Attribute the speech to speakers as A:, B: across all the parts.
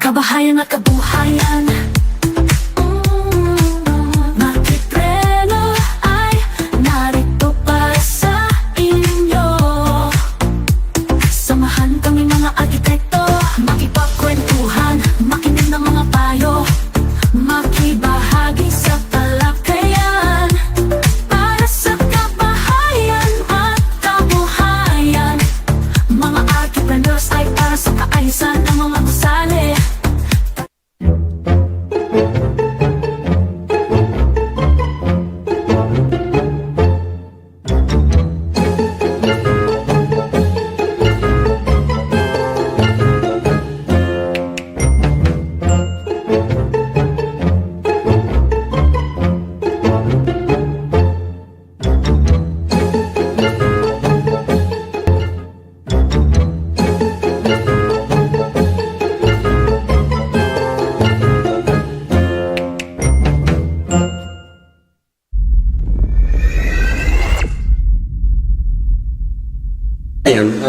A: kabahayan at kabuhayan. Archipreneur ay narito para sa inyo. Samahan kami mga arkitekto, makipagkwentuhan, makinig ng mga payo, makibahagi sa talakayan. Para sa kabahayan at kabuhayan, mga archipreneurs ay para sa kaayusan ng mga gusali.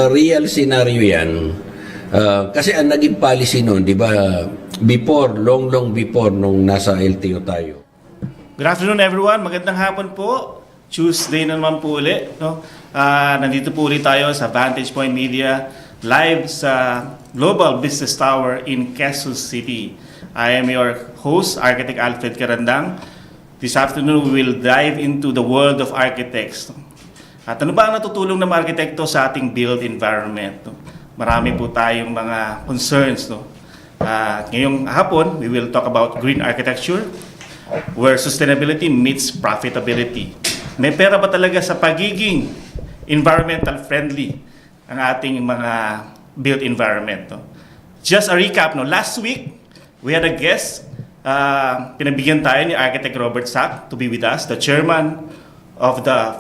B: Real scenario yan. Kasi ang naging policy noon, di ba, before, long before nung nasa LTO tayo.
C: Good afternoon everyone, magandang hapon po. Tuesday na naman po ulit. No? Nandito po ulit tayo sa Vantage Point Media, live sa Global Business Tower in Quezon City. I am your host, Architect Alfred Carandang. This afternoon, we will dive into the world of architects. At ano ba ang natutulong ng mga arkitekto sa ating built environment? No? Marami po tayong mga concerns. No? Ngayong hapon, we will talk about green architecture, where sustainability meets profitability. May pera ba talaga sa pagiging environmental friendly ang ating mga built environment? No? Just a recap, no? Last week, we had a guest. Pinabigyan tayo ni Architect Robert Sack to be with us, the chairman of the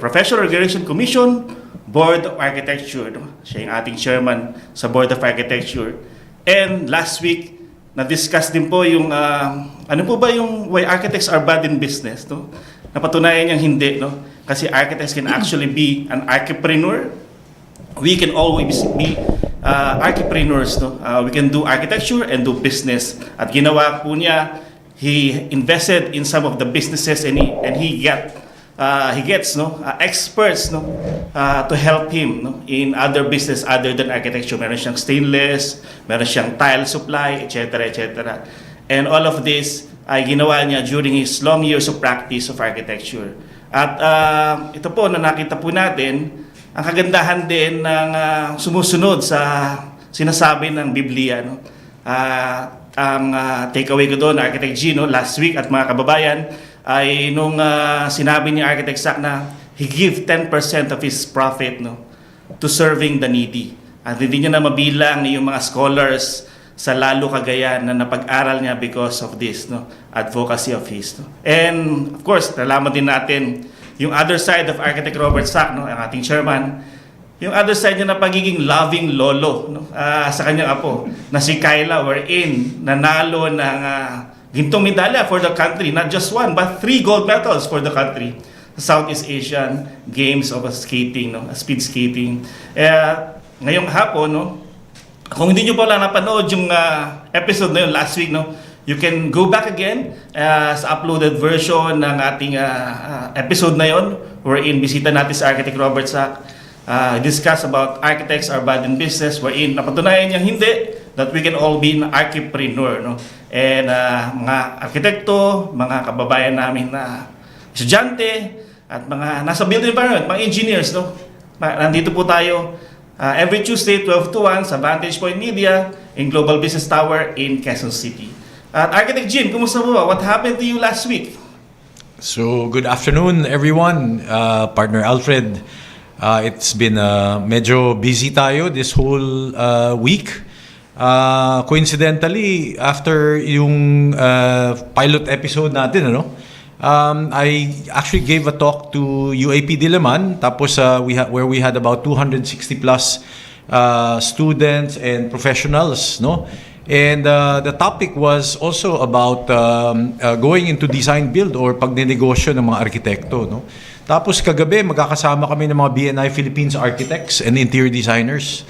C: Professional Regulation Commission Board of Architecture. No? Siya yung ating chairman sa Board of Architecture. And last week, na-discuss din po yung ano po ba yung why architects are bad in business. No? Napatunayan niyang hindi. No? Kasi architects can actually be an archipreneur. We can always be archipreneurs. No? We can do architecture and do business. At ginawa po niya, he invested in some of the businesses and he gets experts to help him in other business other than architecture. Meron siyang stainless, meron siyang tile supply, etc. And all of this ay ginawa niya during his long years of practice of architecture. At ito po na nakita po natin ang kagandahan din ng sumusunod sa sinasabi ng Biblia. No? Ang takeaway ko doon, Architect Gino, last week at mga kababayan, ay nung sinabi ni Architect Sack na he give 10% of his profit to serving the needy. At hindi niya na mabilang yung mga scholars sa lalo Cagayan na napag-aral niya because of this advocacy of his. And of course, nalaman din natin yung other side of Architect Robert Sack, ang ating chairman, yung other side niya na pagiging loving lolo sa kanyang apo na si Kyla, wherein nanalo ng gintong medalya for the country, not just one but 3 gold medals for the country sa Southeast Asian Games of skating, speed skating. Ngayong hapon, kung hindi nyo pala napanood yung episode na yun last week, you can go back again sa uploaded version ng ating episode na yun, wherein bisita natin sa Architect Robert Sack. Discuss about architects are bad in business, wherein napatunayan niyang hindi, that we can all be an archipreneur. And mga arkitekto, mga kababayan namin na estudyante, at mga nasa built environment, mga engineers. Nandito po tayo every Tuesday, 12 to 1 sa Vantage Point Media in Global Business Tower in Quezon City. At Architect Jim, kumusta po ba? What happened to you last week?
D: So, good afternoon everyone, Partner Alfred. It's been medyo busy tayo this whole week. Coincidentally, after yung pilot episode natin, I actually gave a talk to UAP Diliman, tapos where we had about 260 plus students and professionals, And the topic was also about going into design build or pagnenegosyo ng mga arkitekto, no? Tapos kagabi magkakasama kami ng mga BNI Philippines architects and interior designers.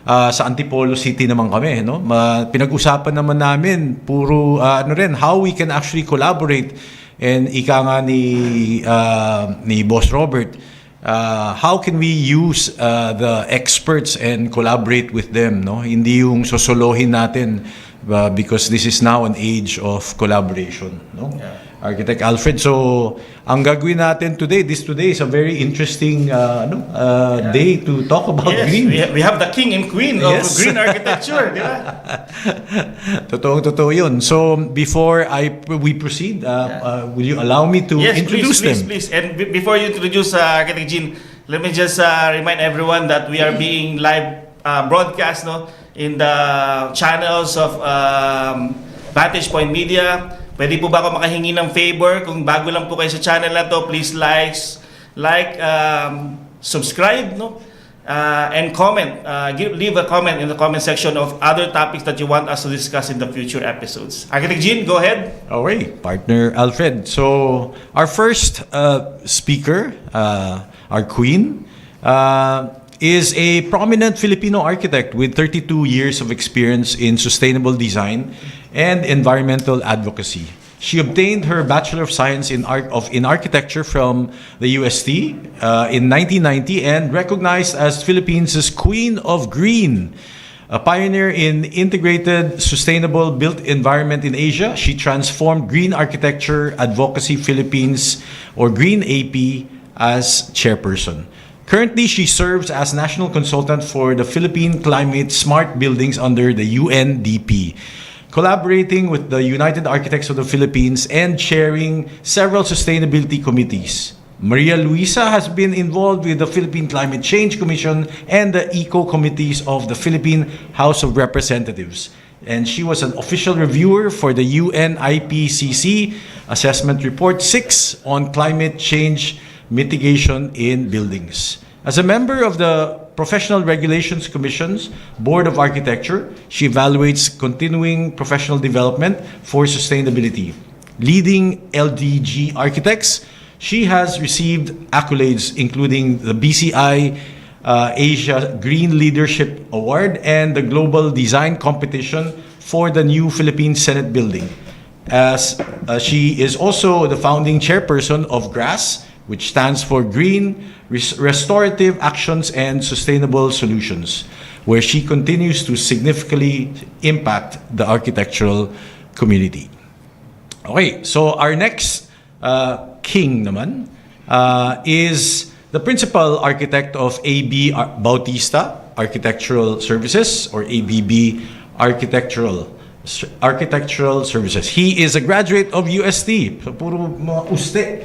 D: sa Antipolo City naman kami, no? Pinag-usapan naman namin puro how we can actually collaborate, and ika nga ni Boss Robert, how can we use the experts and collaborate with them, no? Hindi yung sosolohin natin, because this is now an age of collaboration, no?
C: Yeah.
D: Architect Alfred, so ang gagawin natin today is a very interesting day to talk about green.
C: We have the king and queen of green architecture, di ba?
D: Totoo yun. So before we proceed, will you allow me to introduce them?
C: Please. And before you introduce Architect Jean, let me just remind everyone that we are being live broadcast, no, in the channels of Vantage Point Media. Pwede po ba ako makahingi ng favor? Kung bago lang po kayo sa channel na to, please subscribe, no? And comment. Leave a comment in the comment section of other topics that you want us to discuss in the future episodes. Architect Jean, go ahead.
D: Okay, partner Alfred. So our first speaker, our queen, is a prominent Filipino architect with 32 years of experience in sustainable design and environmental advocacy. She obtained her Bachelor of Science in Architecture from the UST in 1990 and recognized as Philippines' Queen of Green. A pioneer in integrated sustainable built environment in Asia, she transformed Green Architecture Advocacy Philippines, or Green AP, as chairperson. Currently, she serves as national consultant for the Philippine Climate Smart Buildings under the UNDP, collaborating with the United Architects of the Philippines and chairing several sustainability committees. Maria Luisa has been involved with the Philippine Climate Change Commission and the Eco Committees of the Philippine House of Representatives. And she was an official reviewer for the UN IPCC Assessment Report 6 on climate change mitigation in buildings. As a member of the Professional Regulations Commission's Board of Architecture, she evaluates continuing professional development for sustainability. Leading LDG architects, she has received accolades including the BCI Asia Green Leadership Award and the Global Design Competition for the new Philippine Senate building. As she is also the founding chairperson of GRASS, which stands for Green Restorative Actions and Sustainable Solutions, where she continues to significantly impact the architectural community. Okay, so our next king naman is the principal architect of AB Bautista Architectural Services, or ABB Architectural Services. He is a graduate of UST. So, puro mga uste.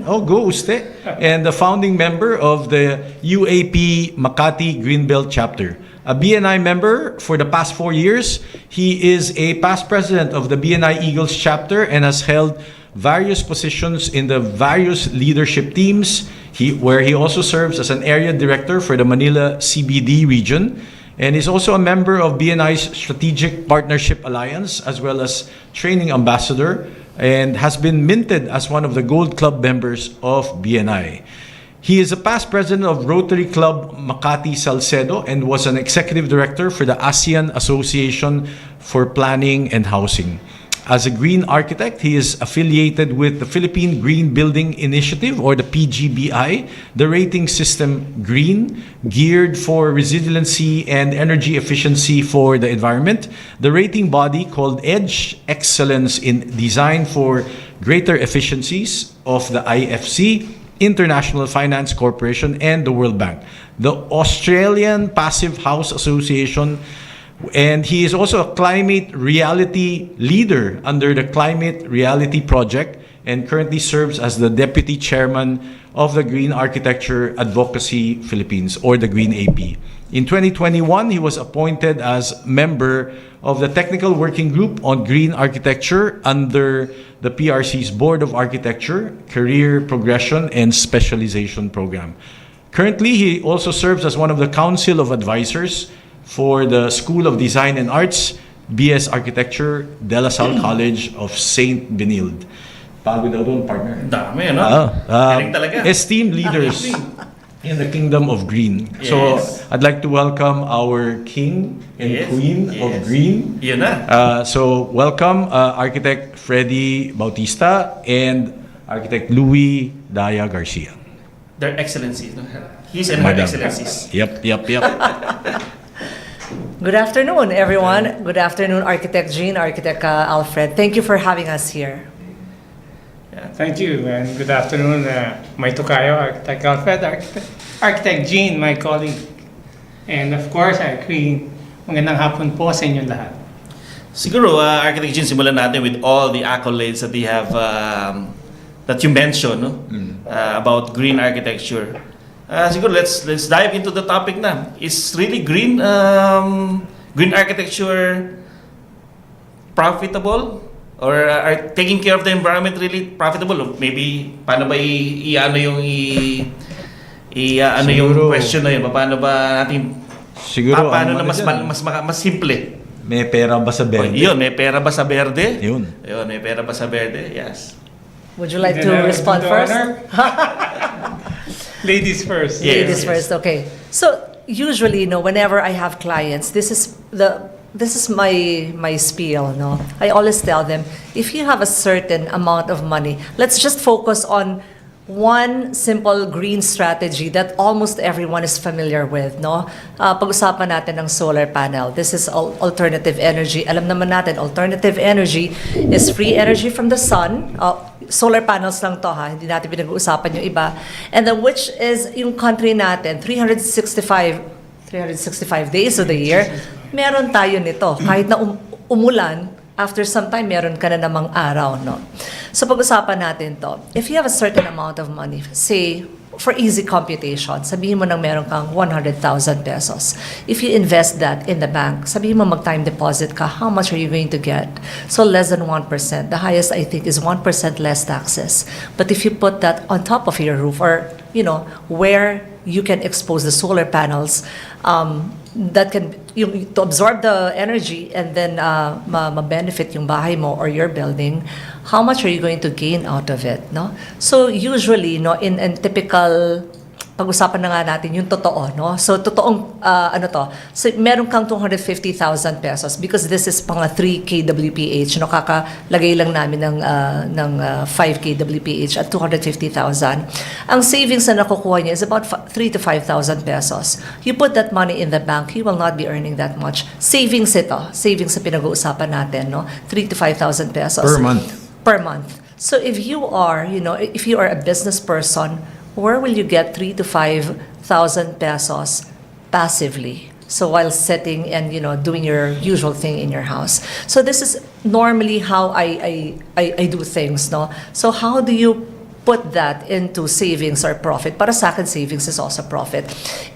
D: Go uste. And the founding member of the UAP Makati Greenbelt chapter. A BNI member for the past 4 years. He is a past president of the BNI Eagles chapter and has held various positions in the various leadership teams, where he also serves as an area director for the Manila CBD region, and is also a member of BNI's Strategic Partnership Alliance, as well as training ambassador, and has been minted as one of the Gold Club members of BNI. He is a past president of Rotary Club Makati Salcedo and was an executive director for the ASEAN Association for Planning and Housing. As a green architect, he is affiliated with the Philippine Green Building Initiative, or the PGBI, the rating system Green, geared for resiliency and energy efficiency for the environment, the rating body called EDGE, Excellence in Design for Greater Efficiencies, of the IFC, International Finance Corporation, and the World Bank, the Australian Passive House Association, and he is also a climate reality leader under the Climate Reality Project, and currently serves as the deputy chairman of the Green Architecture Advocacy Philippines, or the Green AP. In 2021, he was appointed as member of the Technical Working Group on Green Architecture under the PRC's Board of Architecture, Career Progression and Specialization Program. Currently, he also serves as one of the Council of Advisors for the School of Design and Arts, BS Architecture, De La Salle College of St. Benilde. Pagod daw doon, partner.
C: Dami, ano? Galing talaga.
D: Esteemed leaders. in the kingdom of green. So I'd like to welcome our king and queen of green.
C: Yun na.
D: So welcome Architect Freddy Bautista and Architect Luisa Garcia.
C: Their excellencies. No? His and her
D: Madam.
C: excellencies.
D: Yep.
E: Good afternoon, everyone. Good afternoon, Architect Jean, Architect Alfred. Thank you for having us here.
F: Thank you, and good afternoon, my tokayo, Architect Alfred, Architect Jean, my colleague. And of course, magandang hapon po sa inyong lahat.
C: Siguro, Architect Jean, simulan natin with all the accolades that they have, that you mentioned, no? About green architecture. Siguro, let's dive into the topic na. Is really green architecture profitable? Or are taking care of the environment really profitable? Or maybe, paano ba yung question na yun? Paano ba natin, paano na mas simple?
D: May pera ba sa berde?
C: Yun, may pera ba sa berde?
D: Yun.
C: May pera ba sa berde? Yes.
E: Would you like to respond first?
F: Ladies first.
C: Yes.
E: Ladies first, okay. So usually, whenever I have clients, this is my spiel, no? I always tell them, if you have a certain amount of money, let's just focus on one simple green strategy that almost everyone is familiar with, no? Pag-usapan natin ng solar panel. This is alternative energy. Alam naman natin, alternative energy is free energy from the sun. Solar panels lang to, ha? Hindi natin pinag-uusapan yung iba. And then which is yung country natin, 365 days of the year, meron tayo nito. Kahit na umulan, after some time, meron ka na namang araw, no? So pag-usapan natin to. If you have a certain amount of money, say, for easy computation, sabihin mo nang meron kang 100,000 pesos. If you invest that in the bank, sabihin mo mag-time deposit ka, how much are you going to get? So less than 1%. The highest, I think, is 1% less taxes. But if you put that on top of your roof or, where you can expose the solar panels, that can to absorb the energy and then ma-benefit yung bahay mo or your building, how much are you going to gain out of it, no? So usually, in typical, pag-usapan na nga natin yung totoo, no? So totoong so meron kang 250,000 pesos because this is pang 3 kWph, no? Kakalagay lang namin ng 5 kWph at 250,000. Ang savings na nakukuha niya is about 3 to 5,000 pesos. You put that money in the bank, you will not be earning that much. Savings ito. Savings sa pinag-uusapan natin, no? 3 to 5,000 pesos. Per month. So if you are, if you are a business person, where will you get 3 to 5,000 pesos passively? So while sitting and doing your usual thing in your house. So this is normally how I do things, no? So how do you put that into savings or profit? Para sa akin, savings is also profit.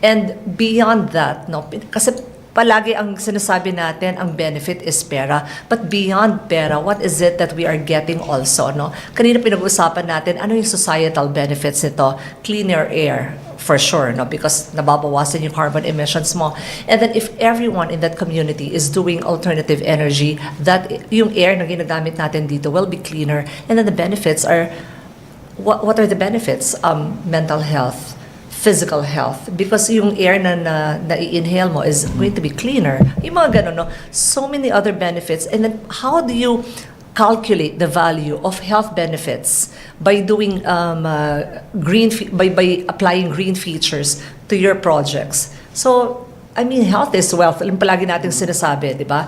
E: And beyond that, no? Kasi palagi ang sinasabi natin, ang benefit is pera. But beyond pera, what is it that we are getting also, no? Kanina pinag-usapan natin, ano yung societal benefits nito? Cleaner air, for sure, no? Because nababawasan yung carbon emissions mo. And then if everyone in that community is doing alternative energy, that yung air na ginagamit natin dito will be cleaner. And then the benefits are, what are the benefits? Mental health, physical health, because yung air na i-inhale mo is going to be cleaner. Yung mga ganun, no? So many other benefits. And then how do you calculate the value of health benefits by doing by applying green features to your projects? So health is wealth. Yung palagi nating sinasabi, di ba?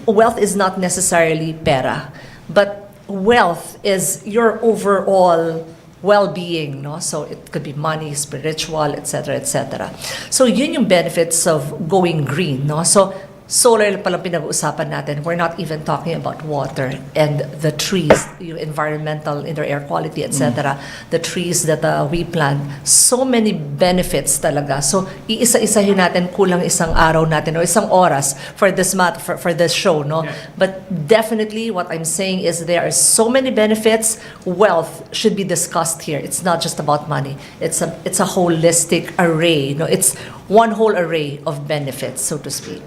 E: Wealth is not necessarily pera, but wealth is your overall well-being, no? So it could be money, spiritual, etc., etc. So yun yung benefits of going green, no? So solar palang pinag-uusapan natin. We're not even talking about water and the trees, yung environmental, indoor air quality, etc. The trees that we plant. So many benefits talaga. So iisa-isahin natin, kulang isang araw natin o isang oras for this for this show, no?
F: Yeah.
E: But definitely what I'm saying is there are so many benefits. Wealth should be discussed here. It's not just about money. It's a holistic array, no? It's one whole array of benefits, so to speak.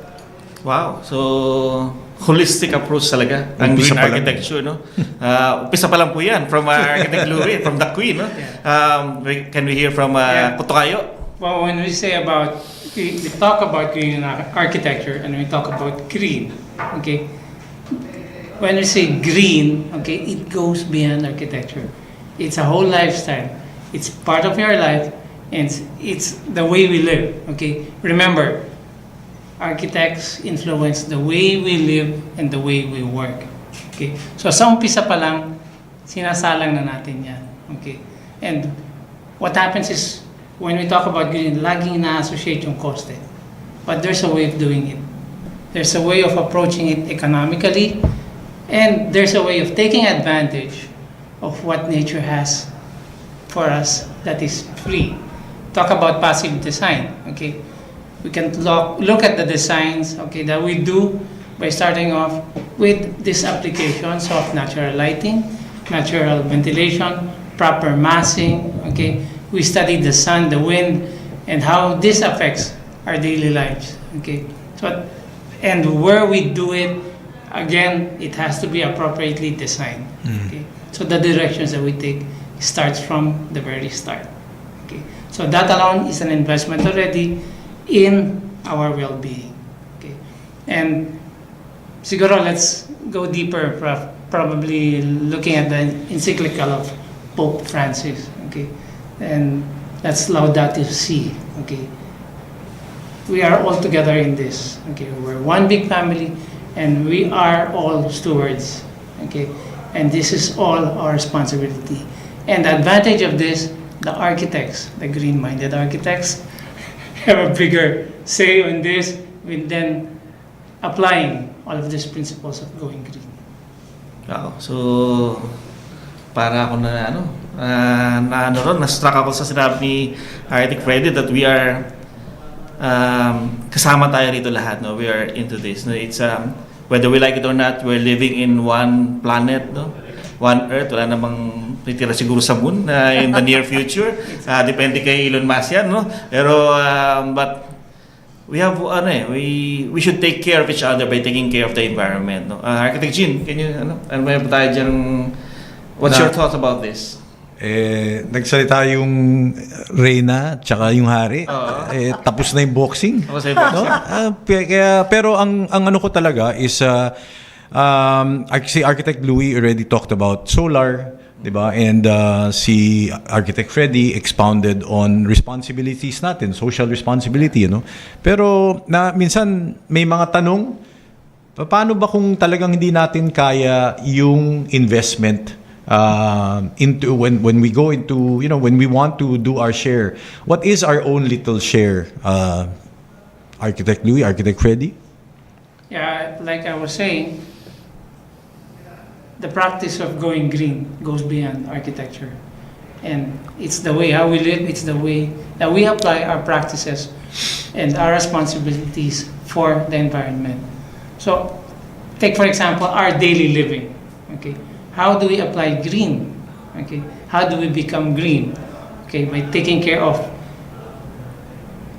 C: Wow. So, holistic approach talaga ang
D: Umpisa
C: green
D: pa lang.
C: architecture, no? Umpisa pa lang po yan from Architect Louie, from the Queen, no? Can we hear from
F: Yeah.
C: Kutokayo?
F: Well, when we say about, we talk about green architecture and we talk about green, okay? When we say green, okay, it goes beyond architecture. It's a whole lifestyle. It's part of your life and it's the way we live, okay? Remember, architects influence the way we live and the way we work, okay? So sa umpisa pa lang, sinasalang na natin yan, okay? And what happens is, when we talk about green, laging na-associate yung cost eh. But there's a way of doing it. There's a way of approaching it economically, and there's a way of taking advantage of what nature has for us that is free. Talk about passive design, okay? We can look at the designs, okay, that we do by starting off with these applications of natural lighting, natural ventilation, proper massing, okay? We study the sun, the wind, and how this affects our daily lives, okay? So, and where we do it, again, it has to be appropriately designed, okay? So the directions that we take starts from the very start, okay? So that alone is an investment already in our well-being, okay? And siguro, let's go deeper, probably looking at the encyclical of Pope Francis, okay? And that's Laudato Si, okay? We are all together in this, okay? We're one big family and we are all stewards, okay? And this is all our responsibility. And the advantage of this, the architects, the green-minded architects, have a bigger say on this with then applying all of these principles of going green.
C: Wow. So, para ako na-struck ako sa sinabi ni Architect Freddy that we are kasama tayo rito lahat, no? We are into this, no? It's whether we like it or not, we're living in one planet, no? One Earth. Wala namang titira siguro sa moon in the near future. Depende kay Elon Musk yan, no? Pero but we have we should take care of each other by taking care of the environment, no? Architect Jean, can you ano ba tayo diyan? What's your thoughts about this?
D: Nagsalita yung Reyna tsaka yung Hari. Tapos na yung boxing.
C: Tapos na yung boxing.
D: Pero ang ano ko talaga is si Architect Louie already talked about solar, di ba? And si Architect Freddy expounded on responsibilities natin, social responsibility, you know. Pero minsan may mga tanong, paano ba kung talagang hindi natin kaya yung investment into when we go into, you know, when we want to do our share, what is our own little share? Architect Louie, Architect Freddy?
F: Yeah, like I was saying, the practice of going green goes beyond architecture. And it's the way how we live, it's the way that we apply our practices and our responsibilities for the environment. So, take for example, our daily living, okay? How do we apply green? Okay, how do we become green? Okay, by taking care of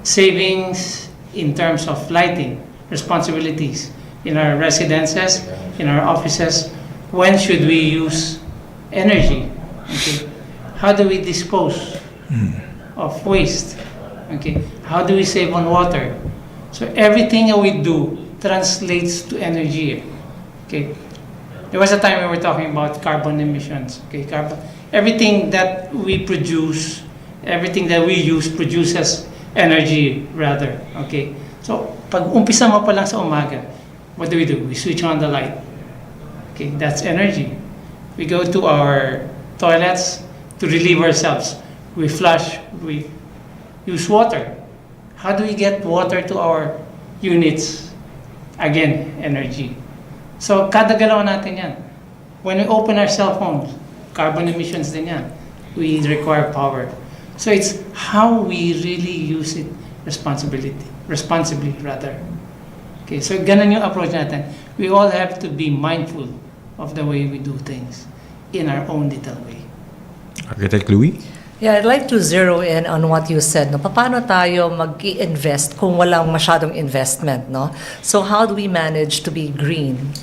F: savings in terms of lighting, responsibilities in our residences, in our offices. When should we use energy? Okay, how do we dispose of waste? Okay, how do we save on water? So everything that we do translates to energy. Okay. There was a time we were talking about carbon emissions. Okay, everything that we produce, everything that we use produces energy rather. Okay, so pag umpisa mo pa lang sa umaga, what do? We switch on the light. Okay, that's energy. We go to our toilets to relieve ourselves. We flush, we use water. How do we get water to our units? Again, energy. So, kada galaw natin yan. When we open our cell phones, carbon emissions din yan. We require power. So, it's how we really use it responsibly rather. Okay, so ganun yung approach natin. We all have to be mindful of the way we do things in our own little way.
D: Architect Louie?
E: Yeah, I'd like to zero in on what you said. No, paano tayo mag-i-invest kung walang masyadong investment, no? So how do we manage to be green?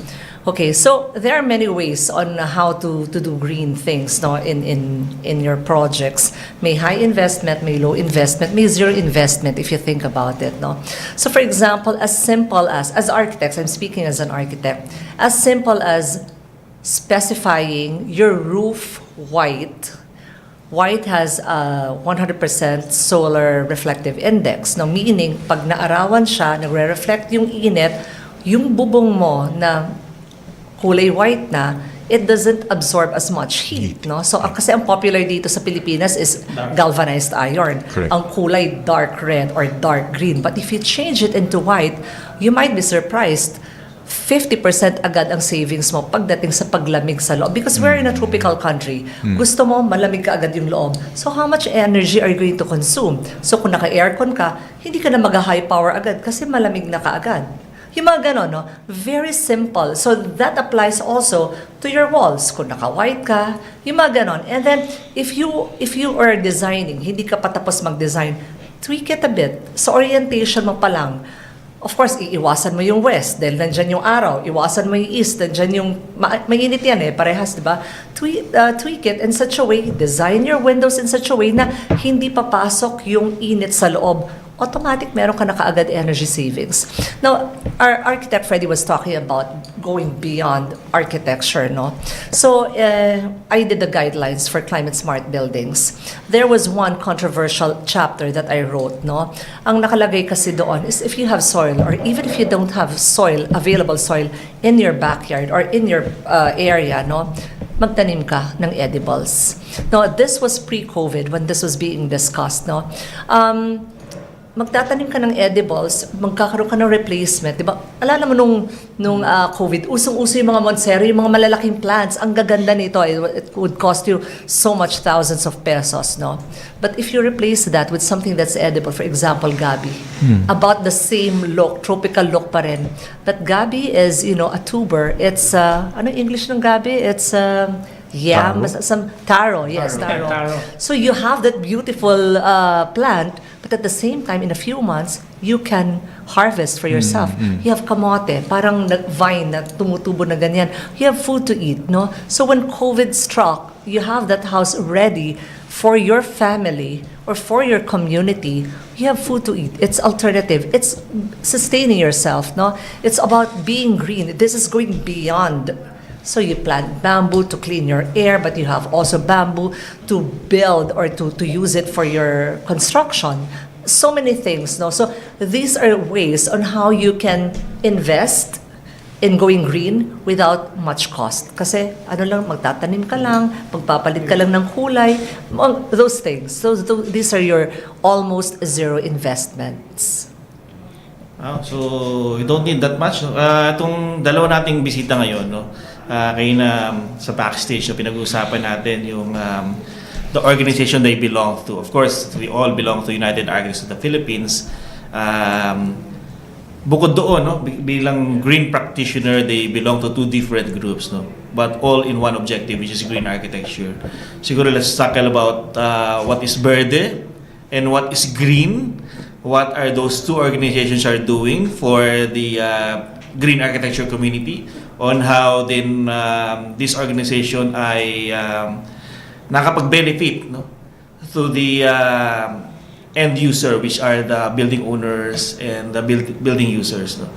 E: Okay, so there are many ways on how to do green things, no, in your projects. May high investment, may low investment, may zero investment if you think about it, no. So for example, as simple as architects, I'm speaking as an architect, as simple as specifying your roof white. White has a 100% solar reflective index. No, meaning, pag naarawan siya, nagre-reflect yung init, yung bubong mo na kulay white na, it doesn't absorb as much heat. No? So, kasi ang popular dito sa Pilipinas is galvanized iron.
D: Correct.
E: Ang kulay dark red or dark green. But if you change it into white, you might be surprised. 50% agad ang savings mo pagdating sa paglamig sa loob. Because we're in a tropical country. Gusto mo, malamig ka agad yung loob. So how much energy are you going to consume? So kung naka-aircon ka, hindi ka na mag-high power agad kasi malamig na ka agad. Yung mga ganon, no? Very simple. So that applies also to your walls. Kung naka-white ka, yung mga ganon. And then, if you are designing, hindi ka pa tapos mag-design, tweak it a bit. Sa orientation mo pa lang, of course, iiwasan mo yung west dahil nandyan yung araw. Iwasan mo yung east, nandyan yung... Mainit yan parehas, di ba? Tweak it in such a way, design your windows in such a way na hindi papasok yung init sa loob. Automatic, meron ka na kaagad energy savings. Now, our architect Freddy was talking about going beyond architecture, no? So, I did the guidelines for climate smart buildings. There was one controversial chapter that I wrote, no? Ang nakalagay kasi doon is if you have soil, or even if you don't have soil, available soil in your backyard or in your area, no? Magtanim ka ng edibles. No, this was pre-COVID when this was being discussed, no? Magtatanim ka ng edibles, magkakaroon ka ng replacement, di ba? Alala mo nung COVID, usong-uso yung mga Monstera, yung mga malalaking plants, ang gaganda nito, it would cost you so much thousands of pesos, no? But if you replace that with something that's edible, for example, gabi, about the same look, tropical look pa rin. But gabi is, a tuber. It's, ano English ng gabi? It's, yam, some taro, yes, taro.
F: Taro.
E: So you have that beautiful plant, but at the same time, in a few months, you can harvest for yourself. You have kamote, parang vine na tumutubo na ganyan. You have food to eat, no? So when COVID struck, you have that house ready for your family or for your community. You have food to eat. It's alternative. It's sustaining yourself, no? It's about being green. This is going beyond. So you plant bamboo to clean your air, but you have also bamboo to build or to use it for your construction. So many things, no? So these are ways on how you can invest in going green without much cost. Kasi magtatanim ka lang, magpapalit ka lang ng kulay, those things. So these are your almost zero investments.
C: So you don't need that much. Itong dalawa nating bisita ngayon, no? Kayo na sa backstage, pinag-uusapan natin yung the organization they belong to. Of course, we all belong to United Architects of the Philippines. Bukod doon, no, bilang green practitioner, they belong to two different groups, no, but all in one objective, which is green architecture. Siguro let's tackle about what is verde and what is green. What are those two organizations are doing for the green architecture community, on how then this organization ay nakapag-benefit, no, to the end user, which are the building owners and the building users, no.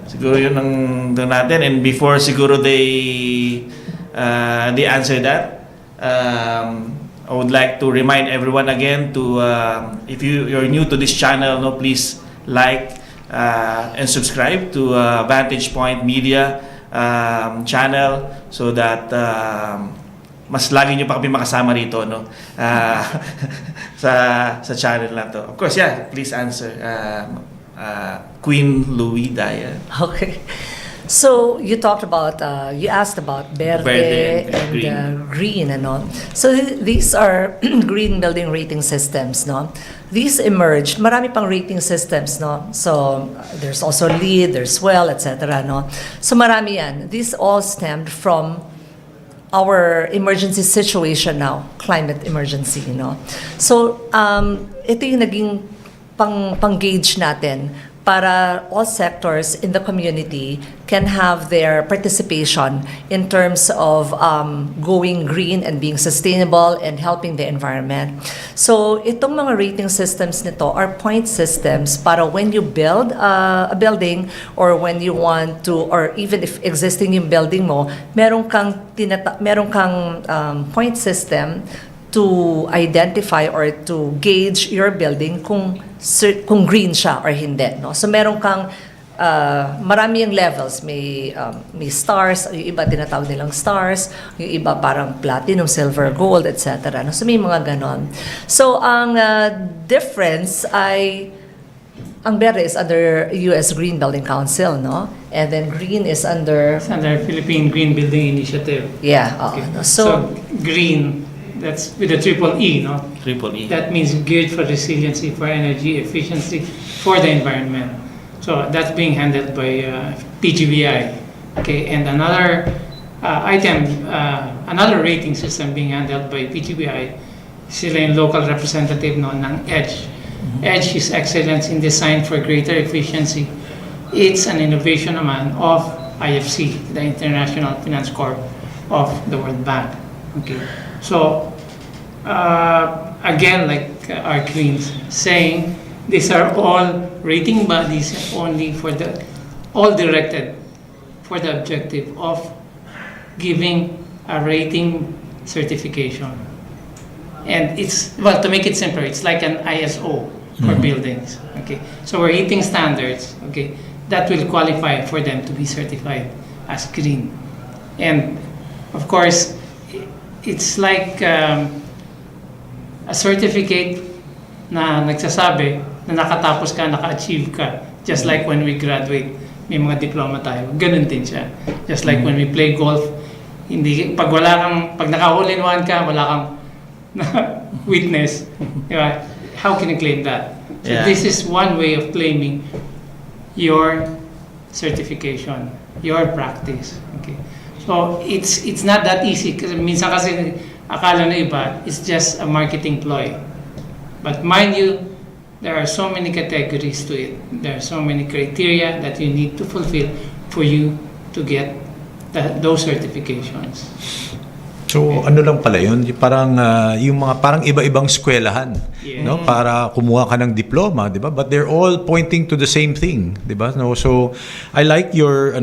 C: Siguro yun ang doon natin. And before siguro they answer that, I would like to remind everyone again to if you're new to this channel, no, please like and subscribe to Vantage Point Media channel, so that mas lagi nyo pa kami makasama rito, no, sa channel na to. Of course, please answer Queen Luisa.
E: Okay. So you talked about, you asked about verde and green and all. So these are green building rating systems, no? These emerged, marami pang rating systems, no? So there's also LEED, there's WELL, etc., no? So marami yan. These all stemmed from our emergency situation now, climate emergency, you know. So, ito yung naging pang-gauge natin para all sectors in the community can have their participation in terms of going green and being sustainable and helping the environment. So, itong mga rating systems nito are point systems para when you build a building or when you want to, or even if existing yung building mo, meron kang point system to identify or to gauge your building kung green siya or hindi, no? So meron kang marami yung levels, may stars, yung iba tinatawag nilang stars, yung iba parang platinum, silver, gold, etc. No? So may mga ganon. So ang difference ay ang verde is under US Green Building Council, no? And then green is under
F: It's under Philippine Green Building Initiative.
E: yeah.
F: Okay.
E: No?
F: So green, that's with a triple E, no?
C: Triple E.
F: That means geared for resiliency, for energy efficiency, for the environment. So that's being handled by PGBI. Okay, and another another rating system being handled by PGBI, sila yung local representative no, ng EDGE. EDGE is Excellence in Design for Greater Efficiency. It's an innovation naman of IFC, the International Finance Corp of the World Bank. Okay, so again, like our queens saying, these are all rating bodies only for all directed for the objective of giving a rating certification. And it's, well, to make it simpler, it's like an ISO for buildings. Okay, so we're hitting standards, okay, that will qualify for them to be certified as green. And of course, it's like a certificate na nagsasabi na nakatapos ka, naka-achieve ka. Just like when we graduate, may mga diploma tayo. Ganun din siya. Just like when we play golf, hindi, pag naka-hole-in-one ka, wala kang witness. Diba? How can you claim that? So
C: Yeah.
F: this is one way of claiming your certification, your practice. Okay. So it's not that easy kasi minsan kasi akala na iba, it's just a marketing ploy. But mind you, there are so many categories to it. There are so many criteria that you need to fulfill for you to get those certifications.
D: So ano lang pala yun, parang yung mga parang iba-ibang eskwelahan,
F: Yeah.
D: no, para kumuha ka ng diploma, 'di ba? But they're all pointing to the same thing, 'di ba? No, so I like your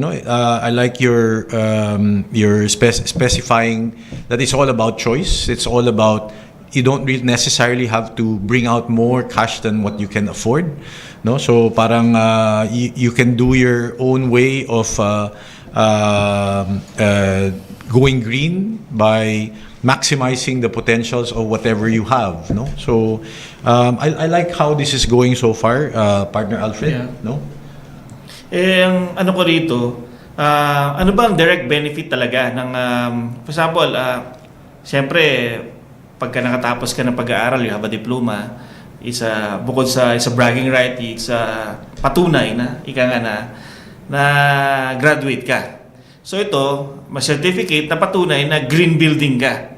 D: specifying that it's all about choice. It's all about you don't really necessarily have to bring out more cash than what you can afford, no? So parang you can do your own way of going green by maximizing the potentials of whatever you have, no? So I like how this is going so far, partner Alfred,
C: Yeah.
D: no?
C: Ang ano ko rito, ano ba ang direct benefit talaga ng, for example, siyempre, pagka nakatapos ka ng pag-aaral, you have a diploma, bukod sa bragging right, patunay na, ika nga na graduate ka. So ito, may certificate na patunay na green building ka.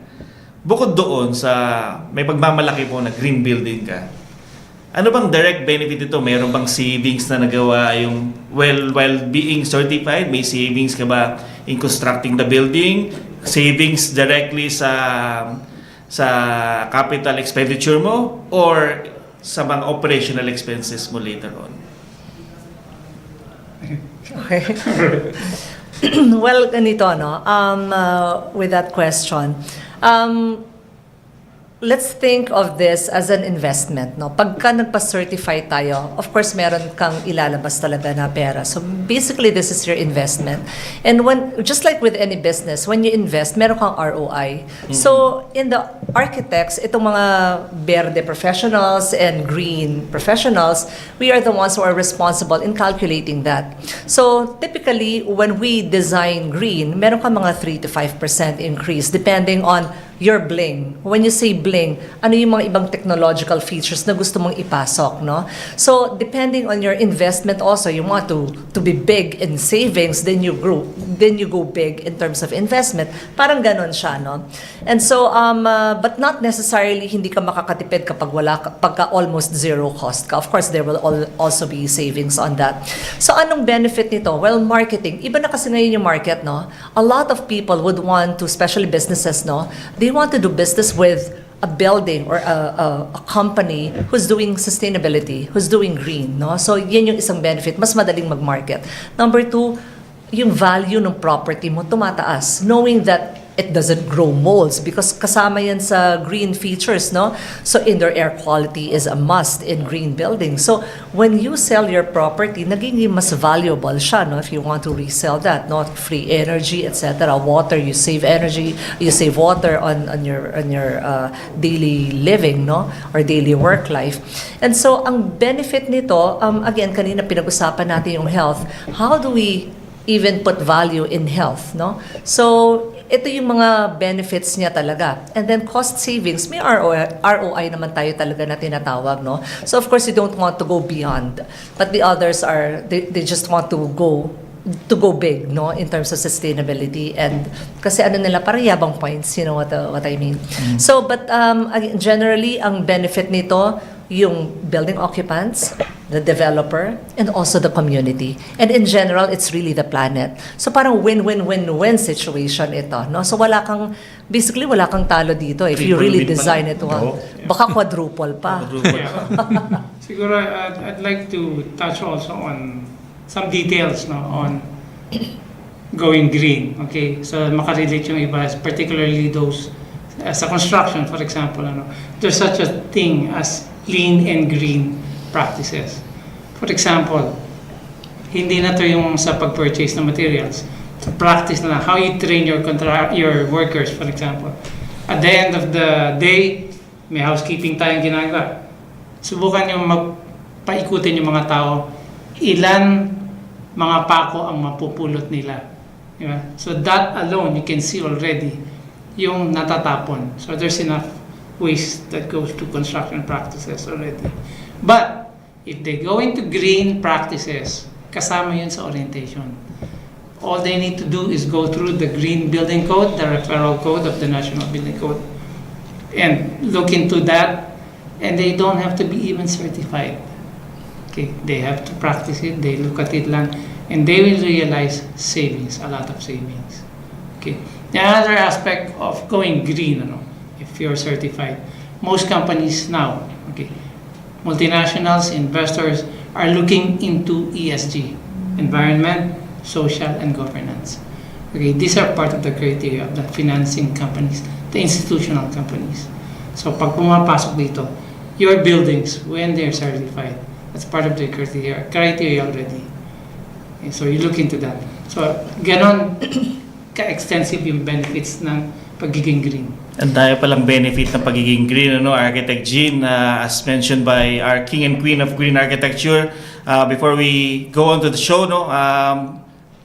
C: Bukod doon may pagmamalaki po na green building ka. Ano bang direct benefit ito? Mayroon bang savings na nagawa yung while being certified? May savings ka ba in constructing the building? Savings directly sa capital expenditure mo or sa mga operational expenses mo later on?
E: Okay. Well, ganito, no? With that question, let's think of this as an investment, no? Pagka nagpa-certify tayo, of course, meron kang ilalabas talaga na pera. So basically, this is your investment. And just like with any business, when you invest, meron kang ROI. So in the architects, itong mga verde professionals and green professionals, we are the ones who are responsible in calculating that. So typically, when we design green, meron kang mga 3 to 5% increase depending on your bling. When you say bling, ano yung mga ibang technological features na gusto mong ipasok, no? So, depending on your investment also, you want to be big in savings, then you go big in terms of investment. Parang ganon siya, no? And so, but not necessarily hindi ka makakatipid pagka almost zero cost ka. Of course, there will also be savings on that. So, anong benefit nito? Well, marketing. Iba na kasi ngayon yung market, no? A lot of people would want to, especially businesses, no? They want to do business with a building or a company who's doing sustainability, who's doing green, no? So, yan yung isang benefit. Mas madaling mag-market. Number two, yung value ng property mo tumataas. Knowing that it doesn't grow molds because kasama yan sa green features, no? So, indoor air quality is a must in green buildings. So, when you sell your property, naging mas valuable siya, no? If you want to resell that, no? Free energy, etc. Water, you save energy, you save water on your daily living, no? Or daily work life. And so, ang benefit nito, again, kanina pinag-usapan natin yung health. How do we even put value in health, no? So, ito yung mga benefits niya talaga. And then cost savings, may ROI naman tayo talaga na tinatawag, no? So of course, you don't want to go beyond. But the others they just want to go big, no? In terms of sustainability. And kasi ano nila, parang yabang points, you know what I mean? So, but again, generally, ang benefit nito, yung building occupants, the developer, and also the community. And in general, it's really the planet. So parang win-win-win-win situation ito, no? So basically wala kang talo dito if you really design it well. Baka quadruple pa.
F: Yeah. Siguro, I'd like to touch also on some details, no, on going green. Okay, so makarelate yung iba, particularly those sa construction, for example, there's such a thing as lean and green practices. For example, hindi na to yung sa pag-purchase ng materials. So practice na how you train your workers, for example. At the end of the day, may housekeeping tayong ginagawa. Subukan yung paikutin yung mga tao, ilan mga pako ang mapupulot nila. Diba? So that alone, you can see already yung natatapon. So there's enough waste that goes to construction practices already. But if they go into green practices, kasama yun sa orientation. All they need to do is go through the Green Building Code, the referral code of the National Building Code, and look into that, and they don't have to be even certified. Okay, they have to practice it, they look at it lang, and they will realize savings, a lot of savings. Okay. The other aspect of going green, if you're certified, most companies now, okay, multinationals, investors are looking into ESG, environment, social, and governance. Okay, these are part of the criteria of the financing companies, the institutional companies. So pag pumapasok dito, your buildings, when they're certified, that's part of the criteria already. Okay, so you look into that. So ganon ka-extensive yung benefits ng pagiging green.
C: Ang dami palang benefit ng pagiging green, Architect Jean, as mentioned by our king and queen of green architecture. Before we go on to the show,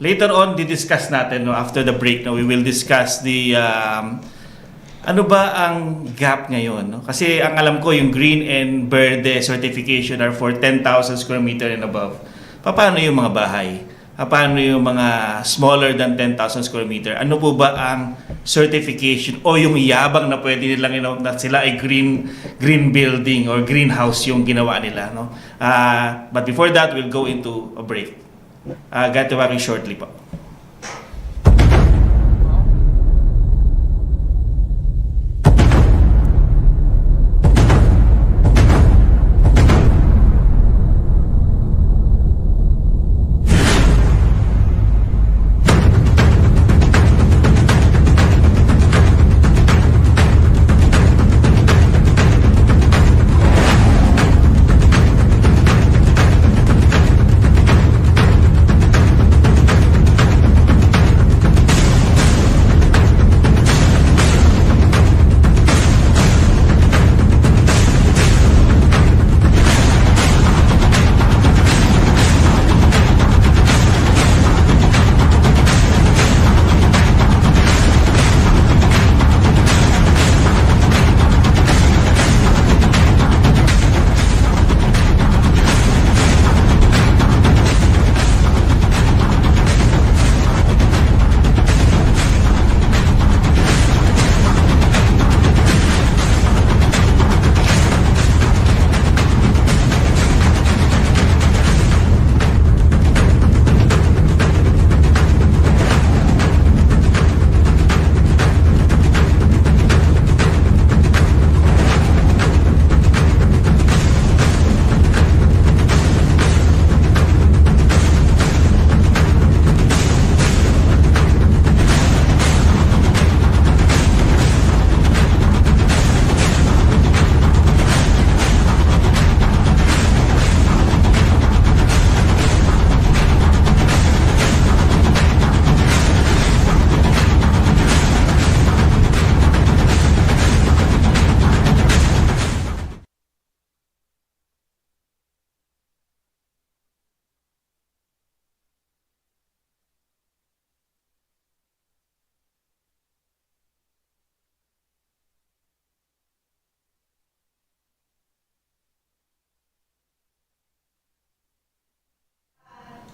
C: later on, di-discuss natin, after the break, we will discuss the ano ba ang gap ngayon. Kasi ang alam ko, yung green and verde certification are for 10,000 square meter and above. Paano yung mga bahay? Paano yung mga smaller than 10,000 square meter? Ano po ba ang certification o yung yabang na pwede nilang na sila ay green building or greenhouse yung ginawa nila, But before that, we'll go into a break. Got to back shortly po.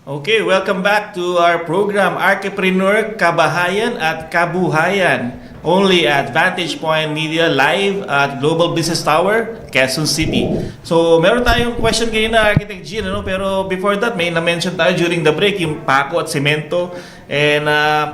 C: Okay, welcome back to our program, Archipreneur, Kabahayan at Kabuhayan. Only at Vantage Point Media live at Global Business Tower, Quezon City. So, meron tayong question kanina, Architect Jean, ano? Pero before that, may na-mention tayo during the break, yung pako at semento, and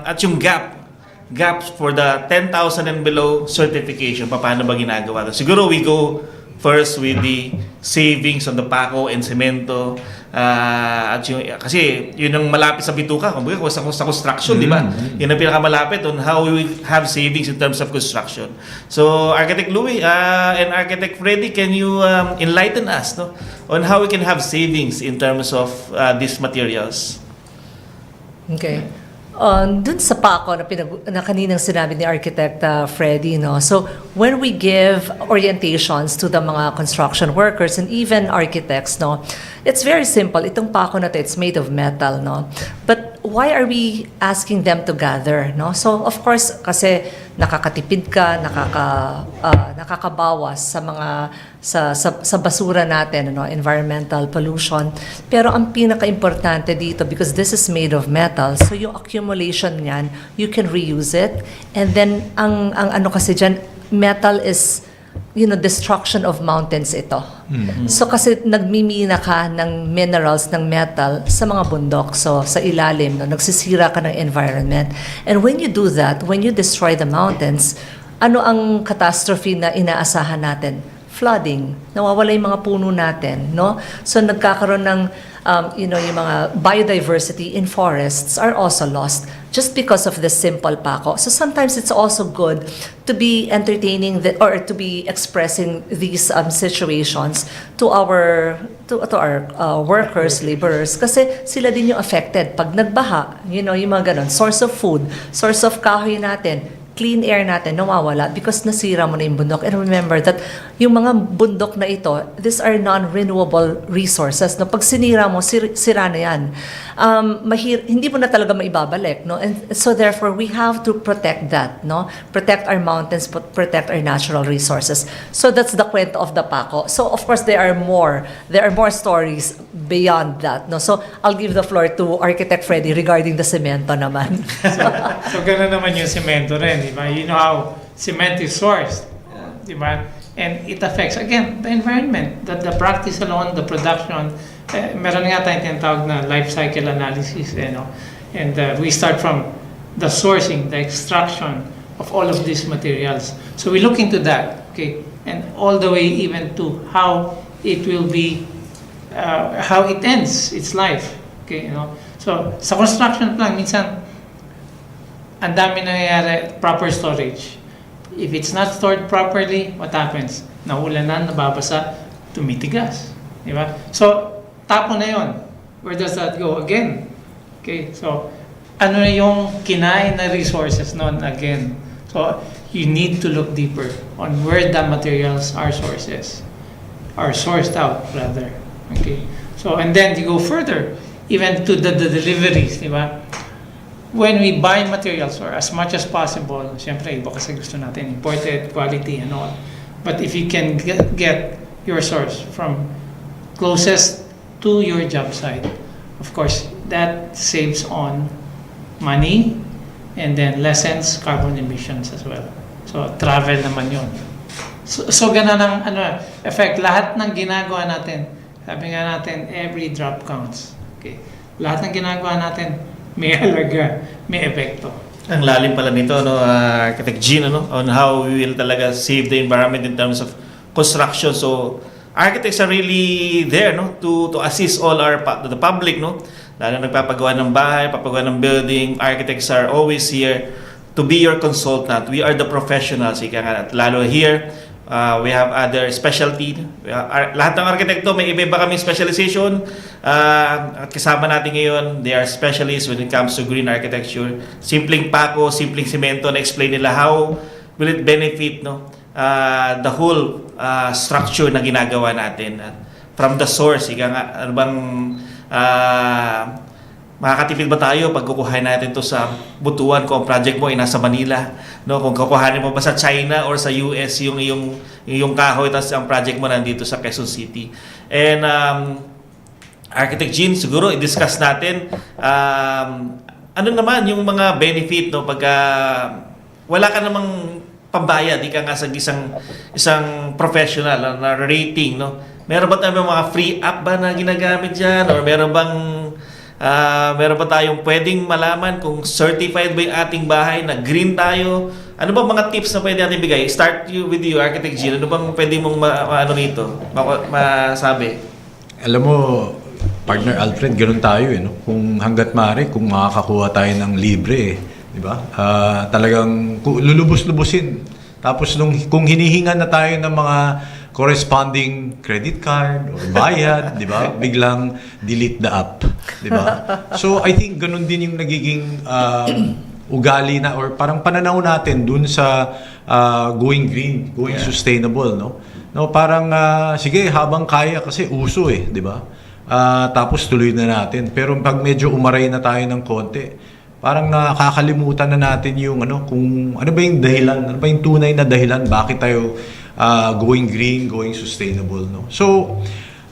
C: at yung gaps for the 10,000 and below certification. Paano ba ginagawa ito? Siguro we go first with the savings on the pako and semento. At yung, kasi yun ang malapit sa bituka, kumbaga sa construction, di ba? Yun ang pinakamalapit on how we will have savings in terms of construction. So, Architect Louie and Architect Freddy, can you enlighten us, no, on how we can have savings in terms of these materials?
E: Okay. Dun sa pako na kaninang sinabi ni Architect Freddy, no? So, when we give orientations to the mga construction workers and even architects, no, it's very simple. Itong pako na to, it's made of metal, no? But why are we asking them to gather, no? So, of course, kasi nakakatipid ka, nakakabawas sa mga sa basura natin, no, environmental pollution. Pero ang pinaka-importante dito, because this is made of metal, so yung accumulation niyan, you can reuse it. And then ang ano kasi diyan, metal is, you know, destruction of mountains ito. So kasi nagmimina ka ng minerals, ng metal sa mga bundok, so sa ilalim, no, nagsisira ka ng environment. And when you do that, when you destroy the mountains, ano ang catastrophe na inaasahan natin? Flooding. Nawawala yung mga puno natin, no? So nagkakaroon ng you know, yung mga biodiversity in forests are also lost just because of this simple pako. So sometimes it's also good to be entertaining or to be expressing these situations to our workers, laborers, kasi sila din yung affected pag nagbaha, you know, yung mga ganun, source of food, source of kahoy natin, clean air natin nawawala because nasira mo na yung bundok. And remember that yung mga bundok na ito, these are non-renewable resources. No? Pag sinira mo, sira na yan. Hindi mo na talaga maibabalik. No? And so therefore, we have to protect that. No? Protect our mountains, protect our natural resources. So that's the kwento of the pako. So of course, there are more stories beyond that. No? So I'll give the floor to Architect Freddy regarding the semento naman.
F: So gano'n naman yung semento rin, di ba? You know how cement is sourced, di ba? And it affects, again, the environment. The practice alone, the production, meron nga tayong tinatawag na life cycle analysis, no? And we start from the sourcing, the extraction of all of these materials. So we look into that, okay? And all the way even to how it will be, how it ends its life, okay? You know? So sa construction lang, minsan, ang dami nangyayari, proper storage. If it's not stored properly, what happens? Naulanan, nababasa, tumitigas. Di ba? So, tapon na yon. Where does that go? Again. Okay, so, ano na yung kinain na resources nun again? So, you need to look deeper on where the materials are sourced out, rather. Okay, so, and then you go further, even to the deliveries, di ba? When we buy materials, or as much as possible, siyempre, iba kasi gusto natin imported, quality, and all. But if you can get your source from closest to your job site, of course, that saves on money and then lessens carbon emissions as well. So, travel naman yun. So ganun ang effect. Lahat ng ginagawa natin, sabi nga natin, every drop counts. Okay. Lahat ng ginagawa natin, may halaga, may epekto.
C: Ang lalim pala nito, no, Architect Jean, no, on how we will talaga save the environment in terms of construction. So, architects are really there, no, to assist all the public, no. Lalo nagpapagawa ng bahay, papagawa ng building, architects are always here to be your consultant. We are the professionals, ika nga. Lalo here, we have other specialty. Lahat ng arkitekto may iba-iba kaming specialization. At kasama natin ngayon, they are specialists when it comes to green architecture. Simpleng pako, simpleng semento, na-explain nila how will it benefit, no, the whole structure na ginagawa natin. From the source, ika nga, ano bang makakatipid ba tayo pag kukuhain natin to sa Butuan kung ang project mo ay nasa Manila, no? Kung kukuhanin mo ba sa China or sa US yung kahoy, tapos ang project mo nandito sa Quezon City. And Architect Jean, siguro i-discuss natin ano naman yung mga benefit, no, pagka wala ka namang pambayad, di ka nga sa isang professional na rating, no? Meron ba tayong mga free app ba na ginagamit diyan, or meron ba tayong pwedeng malaman kung certified ba yung ating bahay, na green tayo? Ano ba mga tips na pwede natin bigay? Start with you, Architect Jean. Ano bang pwede mong masabi?
D: Alam mo, partner Alfred, ganun tayo no? Kung hanggat maaari, kung makakakuha tayo ng libre di ba? Talagang lulubos-lubusin. Tapos kung hinihingan na tayo ng mga corresponding credit card or bayad, di ba? Biglang delete the app, di ba? So I think ganun din yung nagiging ugali na or parang pananaw natin dun sa going green, going sustainable, no? No, parang sige, habang kaya kasi uso di ba? Tapos tuloy na natin. Pero pag medyo umaray na tayo ng konti, parang nakakalimutan na natin yung kung ano ba yung dahilan, ano ba yung tunay na dahilan bakit tayo going green, going sustainable, no? So,